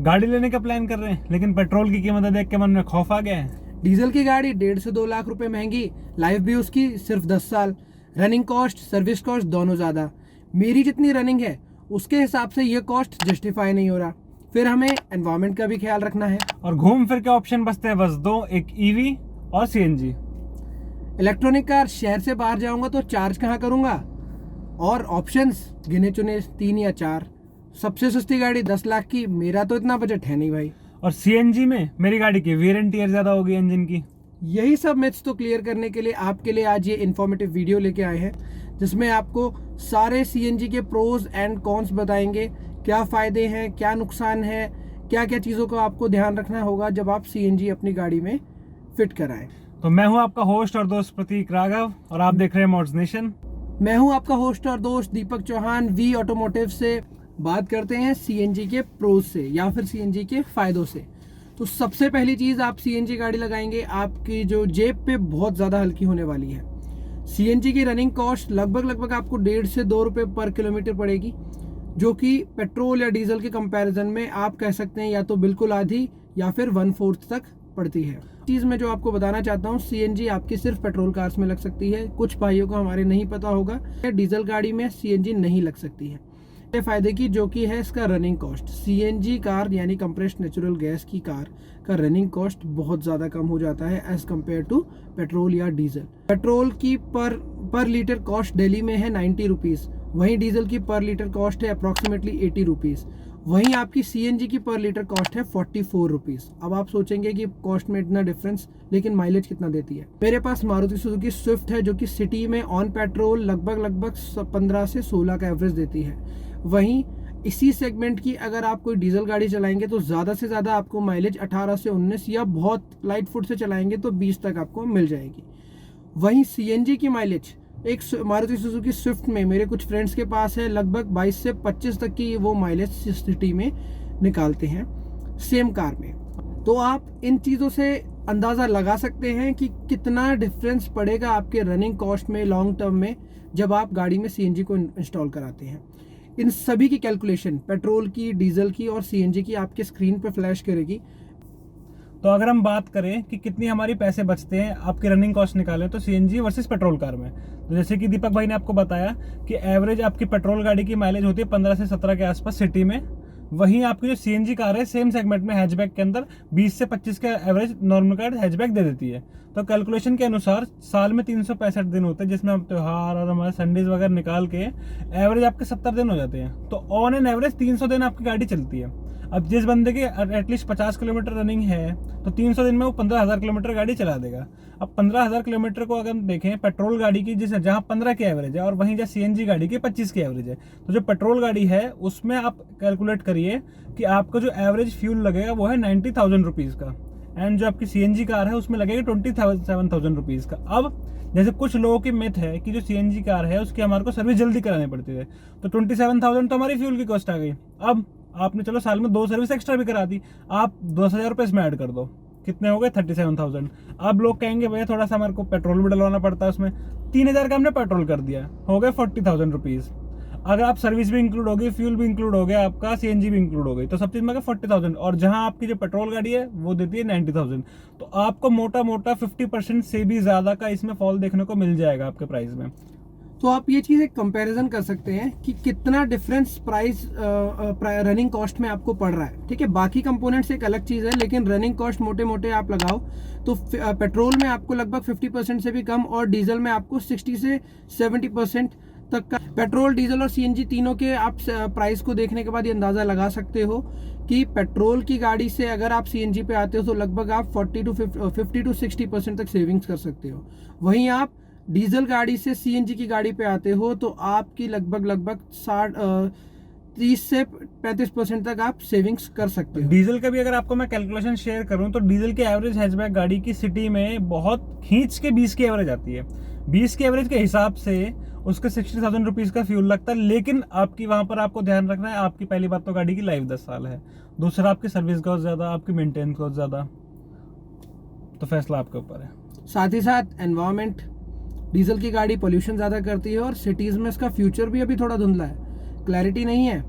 गाड़ी लेने का प्लान कर रहे हैं, लेकिन पेट्रोल की कीमत देख के मन में खौफ आ गया है। डीजल की गाड़ी 1.5 से 2 लाख रुपए महंगी, लाइफ भी उसकी सिर्फ 10 साल, रनिंग कॉस्ट सर्विस कॉस्ट दोनों ज़्यादा। मेरी जितनी रनिंग है उसके हिसाब से ये कॉस्ट जस्टिफाई नहीं हो रहा। फिर हमें एनवायरनमेंट का भी ख्याल रखना है। और घूम फिर के ऑप्शन बचते हैं बस दो, एक ईवी और सीएनजी। इलेक्ट्रॉनिक कार शहर से बाहर जाऊंगा तो चार्ज कहाँ करूंगा, और ऑप्शंस गिने चुने 3 या 4। सबसे सस्ती गाड़ी 10 लाख की, मेरा तो इतना बजट है नहीं भाई। और सीएनजी में मेरी गाड़ी की वेयर एंड टियर ज्यादा होगी इंजन की। यही सब मिथ्स तो क्लियर करने के लिए आपके लिए आज ये इन्फॉर्मेटिव वीडियो लेके आए हैं, जिसमें आपको सारे सीएनजी के प्रोज एंड कॉन्स बताएंगे। क्या फ़ायदे हैं, क्या नुकसान है, क्या क्या चीज़ों का आपको ध्यान रखना होगा जब आप सीएनजी अपनी गाड़ी में फिट कराएं। तो मैं हूं आपका होस्ट और दोस्त प्रतीक राघव, और आप देख रहे हैं मोड्स नेशन। मैं हूं आपका होस्ट और दोस्त दीपक चौहान। वी ऑटोमोटिव से बात करते हैं सीएनजी के प्रोज से या फिर सीएनजी के फ़ायदों से। तो सबसे पहली चीज़, आप सीएनजी गाड़ी लगाएंगे, आपकी जो जेब पे बहुत ज़्यादा हल्की होने वाली है। सीएनजी की रनिंग कॉस्ट लगभग आपको 1.5 से 2 रुपये पर किलोमीटर पड़ेगी, जो कि पेट्रोल या डीजल के कंपैरिजन में आप कह सकते हैं या तो बिल्कुल आधी या फिर 1/4 तक पड़ती है। चीज़ मैं जो आपको बताना चाहता हूँ, सीएनजी आपकी सिर्फ पेट्रोल कार्स में लग सकती है। कुछ भाइयों को हमारे नहीं पता होगा, डीजल गाड़ी में सीएनजी नहीं लग सकती है। फायदे की जो कि है इसका रनिंग कॉस्ट। सीएनजी कार यानी कंप्रेस्ड नेचुरल गैस की कार का रनिंग कॉस्ट बहुत ज़्यादा कम हो जाता है एज कम्पेयर टू पेट्रोल या डीजल। पेट्रोल की पर लीटर कॉस्ट दिल्ली में है 90 रुपीज़, वहीं डीजल की पर लीटर कॉस्ट है अप्रॉक्सीमेटली 80 रुपीज़। वहीं आपकी सीएनजी की पर लीटर कॉस्ट है 44 रुपीज़। अब आप सोचेंगे कि कॉस्ट में इतना डिफरेंस, लेकिन माइलेज कितना देती है। मेरे पास मारुति सुजुकी स्विफ्ट है, जो कि सिटी में ऑन पेट्रोल लगभग 15 से 16 का एवरेज देती है। वहीं इसी सेगमेंट की अगर आप कोई डीजल गाड़ी चलाएंगे तो ज़्यादा से ज़्यादा आपको माइलेज 18 से 19, या बहुत लाइट फुट से चलाएंगे तो 20 तक आपको मिल जाएगी। वहीं सीएनजी की माइलेज एक मारुति सुजुकी स्विफ्ट में मेरे कुछ फ्रेंड्स के पास है, लगभग 22 से 25 तक की वो माइलेज सिटी में निकालते हैं सेम कार में। तो आप इन चीज़ों से अंदाज़ा लगा सकते हैं कि कितना डिफरेंस पड़ेगा आपके रनिंग कॉस्ट में लॉन्ग टर्म में जब आप गाड़ी में सीएनजी को इंस्टॉल कराते हैं। इन सभी की कैलकुलेशन पेट्रोल की, डीजल की और सीएनजी की आपके स्क्रीन पर फ्लैश करेगी। तो अगर हम बात करें कि कितनी हमारी पैसे बचते हैं आपके रनिंग कॉस्ट निकालें, तो सीएनजी वर्सेस पेट्रोल कार में, तो जैसे कि दीपक भाई ने आपको बताया कि एवरेज आपकी पेट्रोल गाड़ी की माइलेज होती है 15 से 17 के आसपास सिटी में। वहीं आपकी जो सीएनजी कार है सेम सेगमेंट में हैचबैक के अंदर 20 से 25 का एवरेज नॉर्मल कार हैचबैक दे देती है। तो कैलकुलेशन के अनुसार साल में 365 दिन होते हैं, जिसमें हम त्यौहार और हमारे संडेज वगैरह निकाल के एवरेज आपके 70 दिन हो जाते हैं। तो ऑन एन एवरेज 300 दिन आपकी गाड़ी चलती है। अब जिस बंदे की एटलीस्ट 50 किलोमीटर रनिंग है तो 300 दिन में वो 15,000 किलोमीटर गाड़ी चला देगा। अब 15,000 किलोमीटर को अगर हम देखें पेट्रोल गाड़ी की, जिसे जहाँ 15 की एवरेज है और वहीं जहाँ सीएनजी गाड़ी की 25 की एवरेज है, तो जो पेट्रोल गाड़ी है उसमें आप कैलकुलेट करिए कि आपका जो एवरेज फ्यूल लगेगा वो है 90,000 रुपीज़ का, एंड जो आपकी सीएनजी कार है उसमें लगेगा 27,000 रुपीज़ का। अब जैसे कुछ लोगों की मिथ है कि जो सीएनजी कार है उसकी हमारे को सर्विस जल्दी करानी पड़ती है, तो 27,000 तो हमारी फ्यूल की कॉस्ट आ गई। अब आपने चलो साल में 2 सर्विस एक्स्ट्रा भी करा दी, आप 10,000 रुपये इसमें ऐड कर दो, कितने हो गए 37,000। अब लोग कहेंगे भैया थोड़ा सा हमारे को पेट्रोल भी डलवाना पड़ता है उसमें, 3,000 का हमने पेट्रोल कर दिया, हो गए 40,000 रुपीज़। अगर आप सर्विस भी इंक्लूड हो गई, फ्यूल भी इंक्लूड हो गया, आपका सीएनजी भी इंक्लूड हो गई, तो सब चीज़ में 40,000। और जहां आपकी जो पेट्रोल गाड़ी है वो देती है 90,000, तो आपको मोटा मोटा 50% से भी ज़्यादा का इसमें फॉल देखने को मिल जाएगा आपके प्राइस में। तो आप ये चीज़ एक कंपैरिजन कर सकते हैं कि कितना डिफरेंस प्राइस रनिंग कॉस्ट में आपको पड़ रहा है। ठीक है, बाकी कंपोनेंट्स एक अलग चीज़ है, लेकिन रनिंग कॉस्ट मोटे मोटे आप लगाओ तो पेट्रोल में आपको लगभग 50% से भी कम, और डीजल में आपको 60 से 70% तक का। पेट्रोल, डीजल और सीएनजी तीनों के आप प्राइस को देखने के बाद ये अंदाज़ा लगा सकते हो कि पेट्रोल की गाड़ी से अगर आप सीएनजी पे आते हो तो लगभग आप 50 to 60% तक सेविंग्स कर सकते हो। वहीं आप डीजल गाड़ी से सीएनजी की गाड़ी पे आते हो तो आपकी लगभग 30 से 35% तक आप सेविंग्स कर सकते हो। डीजल का भी अगर आपको मैं कैलकुलेशन शेयर करूं तो डीजल की एवरेज हैचबैक गाड़ी की सिटी में बहुत खींच के 20 की एवरेज आती है। 20 की एवरेज के हिसाब से उसके 60,000 रुपीज़ का फ्यूल लगता है, लेकिन आपकी वहां पर आपको ध्यान रखना है, आपकी पहली बात तो गाड़ी की लाइफ 10 साल है, दूसरा आपकी सर्विस कॉस्ट ज़्यादा, आपकी मेंटेनेंस कॉस्ट ज़्यादा, तो फैसला आपके ऊपर है। साथ ही साथ एनवायरमेंट, डीजल की गाड़ी पोल्यूशन ज़्यादा करती है और सिटीज़ में इसका फ्यूचर भी अभी थोड़ा धुंधला है, क्लैरिटी नहीं है।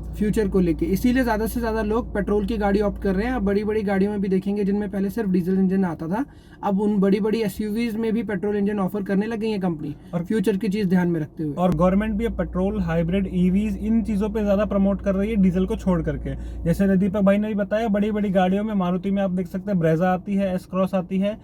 फ्यूचर को लेके, इसीलिए ज़्यादा से ज़्यादा लोग पेट्रोल की गाड़ी ऑप्ट कर रहे हैं। आप बड़ी बड़ी गाड़ियों में भी देखेंगे जिनमें पहले सिर्फ डीजल इंजन आता था, अब उन बड़ी बड़ी एसयूवीज में भी पेट्रोल इंजन ऑफर करने लग गई है कंपनी, और फ्यूचर की चीज़ ध्यान में रखते हुए। और गवर्नमेंट भी अब पेट्रोल, हाइब्रिड, ईवीज इन चीज़ों पे ज़्यादा प्रमोट कर रही है डीजल को छोड़ करके। जैसे दीपक भाई ने भी बताया, बड़ी बड़ी गाड़ियों में मारुति में आप देख सकते हैं ब्रेजा आती है, एस क्रॉस आती है,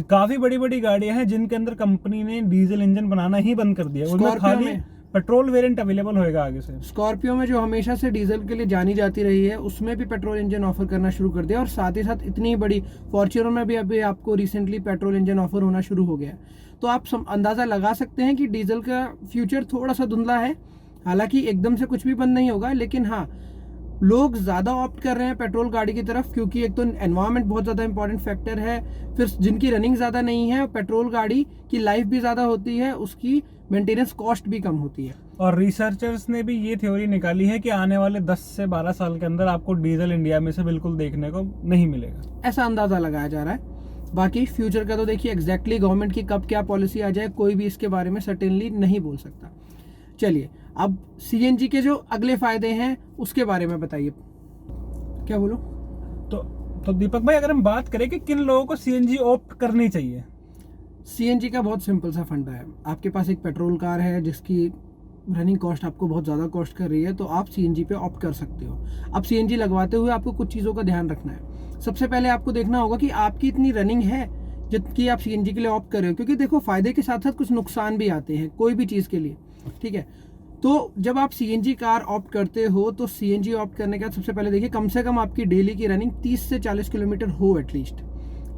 काफ़ी बड़ी बड़ी गाड़ियाँ हैं जिनके अंदर कंपनी ने डीजल इंजन बनाना ही बंद कर दिया। उनमें खाली पेट्रोल वेरिएंट अवेलेबल होएगा आगे से। स्कॉर्पियो में जो हमेशा से डीजल के लिए जानी जाती रही है, उसमें भी पेट्रोल इंजन ऑफर करना शुरू कर दिया, और साथ ही साथ इतनी बड़ी फॉर्च्यूनर में भी अभी आपको रिसेंटली पेट्रोल इंजन ऑफर होना शुरू हो गया। तो आप अंदाज़ा लगा सकते हैं कि डीजल का फ्यूचर थोड़ा सा धुंधला है। हालांकि एकदम से कुछ भी बंद नहीं होगा, लेकिन हाँ, लोग ज़्यादा ऑप्ट कर रहे हैं पेट्रोल गाड़ी की तरफ, क्योंकि एक तो एनवायरनमेंट बहुत ज़्यादा इंपॉर्टेंट फैक्टर है, फिर जिनकी रनिंग ज़्यादा नहीं है, पेट्रोल गाड़ी की लाइफ भी ज़्यादा होती है, उसकी मेंटेनेंस कॉस्ट भी कम होती है। और रिसर्चर्स ने भी ये थ्योरी निकाली है कि आने वाले 10 से 12 साल के अंदर आपको डीजल इंडिया में से बिल्कुल देखने को नहीं मिलेगा, ऐसा अंदाज़ा लगाया जा रहा है। बाकी फ्यूचर का तो देखिए एग्जैक्टली गवर्नमेंट की कब क्या पॉलिसी आ जाए, कोई भी इसके बारे में सर्टेनली नहीं बोल सकता। चलिए, अब सीएनजी के जो अगले फायदे हैं उसके बारे में बताइए, क्या बोलो? तो दीपक भाई, अगर हम बात करें कि किन लोगों को सीएनजी ऑप्ट करनी चाहिए, सीएनजी का बहुत सिंपल सा फंडा है। आपके पास एक पेट्रोल कार है जिसकी रनिंग कॉस्ट आपको बहुत ज़्यादा कॉस्ट कर रही है, तो आप सीएनजी पे ऑप्ट कर सकते हो। अब सीएनजी लगवाते हुए आपको कुछ चीज़ों का ध्यान रखना है। सबसे पहले आपको देखना होगा कि आपकी इतनी रनिंग है जितनी आप सीएनजी के लिए ऑप्ट कर रहे हो, क्योंकि देखो, फायदे के साथ साथ कुछ नुकसान भी आते हैं कोई भी चीज़ के लिए, ठीक है। तो जब आप सीएनजी कार ऑप्ट करते हो, तो सीएनजी ऑप्ट करने के बाद सबसे पहले देखिए कम से कम आपकी डेली की रनिंग 30 से 40 किलोमीटर हो एटलीस्ट,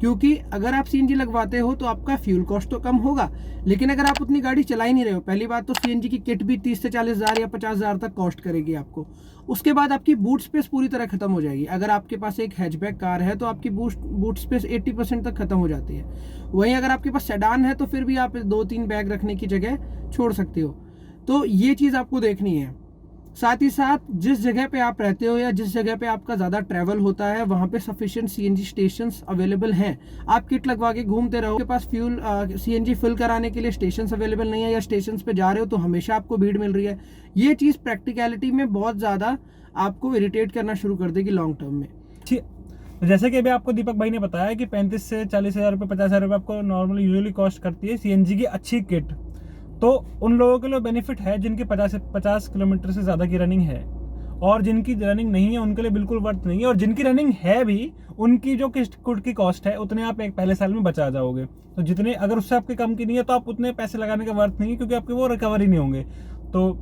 क्योंकि अगर आप सीएनजी लगवाते हो तो आपका फ्यूल कॉस्ट तो कम होगा, लेकिन अगर आप उतनी गाड़ी चला ही नहीं रहे हो, पहली बात तो सीएनजी की किट भी 30 से 40 हज़ार या 50 हज़ार तक कॉस्ट करेगी आपको। उसके बाद आपकी बूट स्पेस पूरी तरह खत्म हो जाएगी। अगर आपके पास एक हैचबैक कार है तो आपकी बूट स्पेस 80% तक खत्म हो जाती है। वहीं अगर आपके पास सेडान है तो फिर भी आप 2-3 बैग रखने की जगह छोड़ सकते हो। तो ये चीज़ आपको देखनी है। साथ ही साथ जिस जगह पे आप रहते हो या जिस जगह पे आपका ज़्यादा ट्रैवल होता है, वहाँ पे सफिशिएंट सीएनजी स्टेशंस अवेलेबल हैं। आप किट लगवा के घूमते रहो, आपके पास फ्यूल सीएनजी फिल कराने के लिए स्टेशंस अवेलेबल नहीं है, या स्टेशंस पे जा रहे हो तो हमेशा आपको भीड़ मिल रही है। ये चीज़ प्रैक्टिकलिटी में बहुत ज़्यादा आपको इरिटेट करना शुरू कर देगी लॉन्ग टर्म में। तो जैसे कि अभी आपको दीपक भाई ने बताया कि 35 से 40 हज़ार रुपये, 50 हज़ार रुपये आपको नॉर्मली यूजुअली कॉस्ट करती है सीएनजी की अच्छी किट। तो उन लोगों के लिए बेनिफिट है जिनकी 50 किलोमीटर से ज़्यादा की रनिंग है, और जिनकी रनिंग नहीं है उनके लिए बिल्कुल वर्थ नहीं है, और जिनकी रनिंग है भी उनकी जो किट की कॉस्ट है उतने आप एक पहले साल में बचा जाओगे। तो जितने, अगर उससे आपके कम की नहीं है तो आप उतने पैसे लगाने का वर्थ नहीं है, क्योंकि आपके वो रिकवर ही नहीं होंगे। तो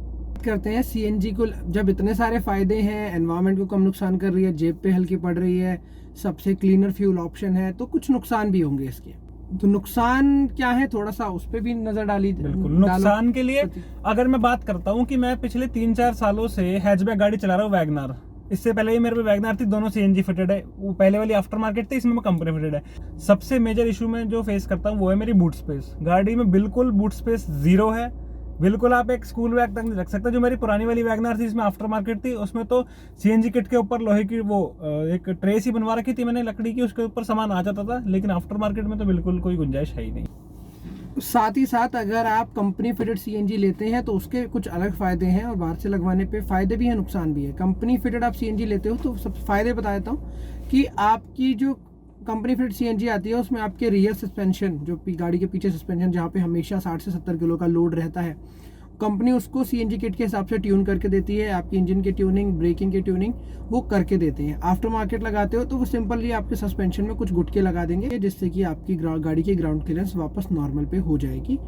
करते हैं सीएनजी को, जब इतने सारे फायदे हैं, एनवायरनमेंट को कम नुकसान कर रही है, जेब पे हल्की पड़ रही है, सबसे क्लीनर फ्यूल ऑप्शन है, तो कुछ नुकसान भी होंगे इसके। तो नुकसान क्या है, थोड़ा सा उस पर भी नजर डाली। बिल्कुल, नुकसान के लिए अगर मैं बात करता हूँ कि मैं पिछले 3-4 सालों से हैचबैक गाड़ी चला रहा हूँ, वैगनार। इससे पहले ही मेरे पे वैगनार थी, दोनों सीएनजी फिटेड है। वो पहले वाली आफ्टर मार्केट थी, इसमें मैं कंपनी फिटेड है। सबसे मेजर इशू मैं जो फेस करता हूँ वो है मेरी बूट स्पेस। गाड़ी में बिल्कुल बूट स्पेस जीरो है, बिल्कुल आप एक स्कूल बैग तक नहीं रख सकते। जो मेरी पुरानी वाली वैगनार थी, इसमें आफ्टर मार्केट थी, उसमें तो सीएनजी किट के ऊपर लोहे की वो एक ट्रे सी बनवा रखी थी मैंने लकड़ी की, उसके ऊपर सामान आ जाता था, लेकिन आफ्टर मार्केट में तो बिल्कुल कोई गुंजाइश है ही नहीं। साथ ही साथ अगर आप कंपनी फिटेड सीएनजी लेते हैं तो उसके कुछ अलग फायदे हैं, और बाहर से लगवाने पे फायदे भी हैं, नुकसान भी है। कंपनी फिटेड आप सीएनजी लेते हो तो सब फायदे बता देता हूँ कि आपकी जो कंपनी फिटेड सीएनजी आती है उसमें आपके रियर सस्पेंशन, जो गाड़ी के पीछे सस्पेंशन जहाँ पे हमेशा 60 से 70 किलो का लोड रहता है, कंपनी उसको सीएनजी किट के हिसाब से ट्यून करके देती है। आपकी इंजन की ट्यूनिंग, ब्रेकिंग की ट्यूनिंग वो करके देते हैं। आफ्टर मार्केट लगाते हो तो वो सिंपली आपके सस्पेंशन में कुछ गुटके लगा देंगे, जिससे कि आपकी गाड़ी की ग्राउंड क्लियरेंस वापस नॉर्मल पे हो जाएगी।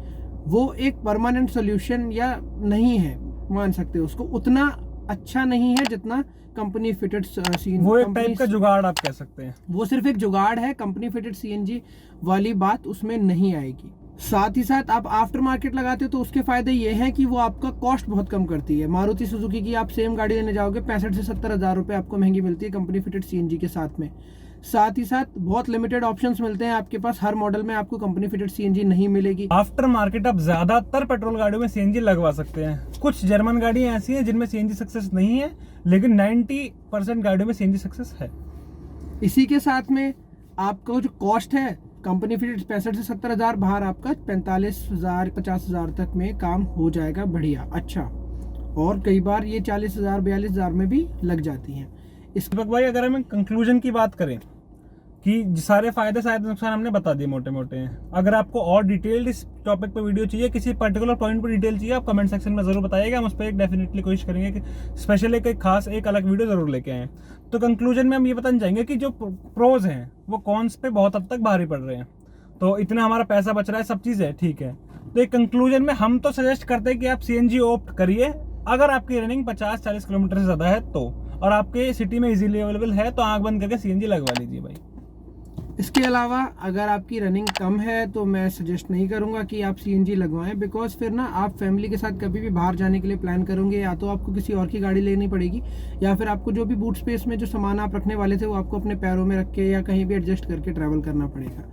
वो एक परमानेंट सोल्यूशन या नहीं है, मान सकते हो उसको, उतना अच्छा नहीं है जितना कंपनी फिटेड सीएनजी। वो एक टाइप का जुगाड़ आप कह सकते हैं। वो सिर्फ एक जुगाड़ है, कंपनी फिटेड सीएनजी वाली बात उसमें नहीं आएगी। साथ ही साथ आप आफ्टर मार्केट लगाते हो तो उसके फायदे ये हैं कि वो आपका कॉस्ट बहुत कम करती है। मारुति सुजुकी की आप सेम गाड़ी लेने जाओगे 65 से 70 हज़ार रुपये आपको महंगी मिलती है कंपनी फिटेड सीएनजी के साथ में। साथ ही साथ बहुत लिमिटेड ऑप्शंस मिलते हैं आपके पास, हर मॉडल में आपको कंपनी फिटेड सीएनजी नहीं मिलेगी। आफ्टर मार्केट आप ज्यादातर पेट्रोल गाड़ियों में सीएनजी लगवा सकते हैं। कुछ जर्मन गाड़ियां ऐसी हैं जिनमें सीएनजी सक्सेस नहीं है, लेकिन 90% गाड़ियों में सीएनजी सक्सेस है। इसी के साथ में आपका जो कॉस्ट है कंपनी फिटेड 65 से 70 हज़ार, बाहर आपका 45 हज़ार 50 हज़ार तक में काम हो जाएगा बढ़िया अच्छा। और कई बार ये 40,000 42,000 में भी लग जाती हैं। इस दीपक भाई अगर हम कंक्लूजन की बात करें कि सारे फायदे शायद नुकसान हमने बता दिए मोटे मोटे हैं। अगर आपको और डिटेल्ड इस टॉपिक पे वीडियो चाहिए, किसी पर्टिकुलर पॉइंट पर डिटेल चाहिए, आप कमेंट सेक्शन में जरूर बताइएगा, हम उस पर एक डेफिनेटली कोशिश करेंगे कि स्पेशल एक खास एक अलग वीडियो जरूर लेके आएँ। तो कंक्लूजन में हम ये बताना चाहेंगे कि जो प्रोज हैं वो कॉन्स पे बहुत हद तक भारी पड़ रहे हैं। तो इतना हमारा पैसा बच रहा है, सब चीज़ है, ठीक है। तो एक कंक्लूजन में हम तो सजेस्ट करते हैं कि आप CNG ऑप्ट करिए अगर आपकी रनिंग 50-40 किलोमीटर से ज़्यादा है तो, और आपके सिटी में इजीली अवेलेबल है तो आंख बंद करके CNG लगवा लीजिए भाई। इसके अलावा अगर आपकी रनिंग कम है तो मैं सजेस्ट नहीं करूंगा कि आप CNG लगवाएं, बिकॉज फिर ना आप फैमिली के साथ कभी भी बाहर जाने के लिए प्लान करोगे या तो आपको किसी और की गाड़ी लेनी पड़ेगी, या फिर आपको जो भी बूट स्पेस में जो सामान आप रखने वाले थे वो आपको अपने पैरों में रख के या कहीं भी एडजस्ट करके ट्रैवल करना पड़ेगा,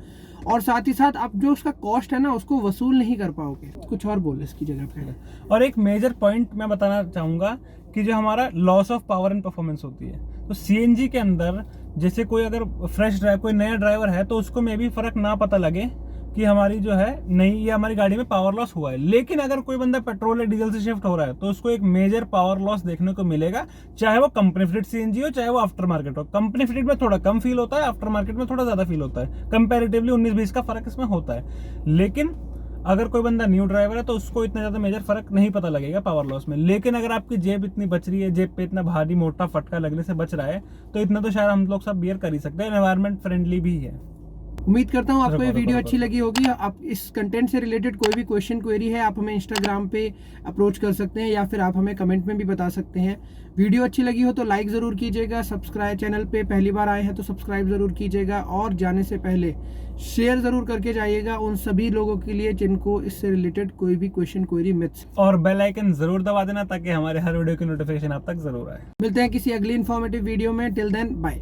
और साथ ही साथ आप जो उसका कॉस्ट है ना उसको वसूल नहीं कर पाओगे। कुछ और बोल इसकी जगह पे। और एक मेजर पॉइंट मैं बताना चाहूँगा कि जो हमारा loss of power and performance होती है, तो CNG के अंदर जैसे कोई अगर फ्रेश ड्राइव कोई नया ड्राइवर है तो उसको में भी फर्क ना पता लगे कि हमारी जो है नहीं ये हमारी गाड़ी में पावर लॉस हुआ है, लेकिन अगर कोई बंदा पेट्रोल या डीजल से शिफ्ट हो रहा है तो उसको एक मेजर पावर लॉस देखने को मिलेगा, चाहे वो कंपनी फिटेड CNG हो चाहे वो आफ्टर मार्केट हो। कंपनी फिटेड में थोड़ा कम फील होता है, आफ्टर मार्केट में थोड़ा ज्यादा फील होता है, कंपैरेटिवली 19-20 का फर्क इसमें होता है। लेकिन अगर कोई बंदा न्यू ड्राइवर है तो उसको इतना ज्यादा मेजर फर्क नहीं पता लगेगा पावर लॉस में। लेकिन अगर आपकी जेब इतनी बच रही है, जेब पे इतना भारी मोटा फटका लगने से बच रहा है, तो इतना तो शायद हम लोग सब बियर कर ही सकते हैं, एनवायरमेंट फ्रेंडली भी है। उम्मीद करता हूँ आपको ये वीडियो अच्छी लगी होगी। आप इस कंटेंट से रिलेटेड कोई भी क्वेश्चन क्वेरी है आप हमें इंस्टाग्राम पे अप्रोच कर सकते हैं, या फिर आप हमें कमेंट में भी बता सकते हैं। वीडियो अच्छी लगी हो तो लाइक ज़रूर कीजिएगा, सब्सक्राइब, चैनल पे पहली बार आए हैं तो सब्सक्राइब ज़रूर कीजिएगा, और जाने से पहले शेयर ज़रूर करके जाइएगा उन सभी लोगों के लिए जिनको इससे रिलेटेड कोई भी क्वेश्चन क्वेरी मिथ्स। और बेल आइकन जरूर दबा देना ताकि हमारे हर वीडियो की नोटिफिकेशन आप तक जरूर आए। मिलते हैं किसी अगली इन्फॉर्मेटिव वीडियो में। Till then bye.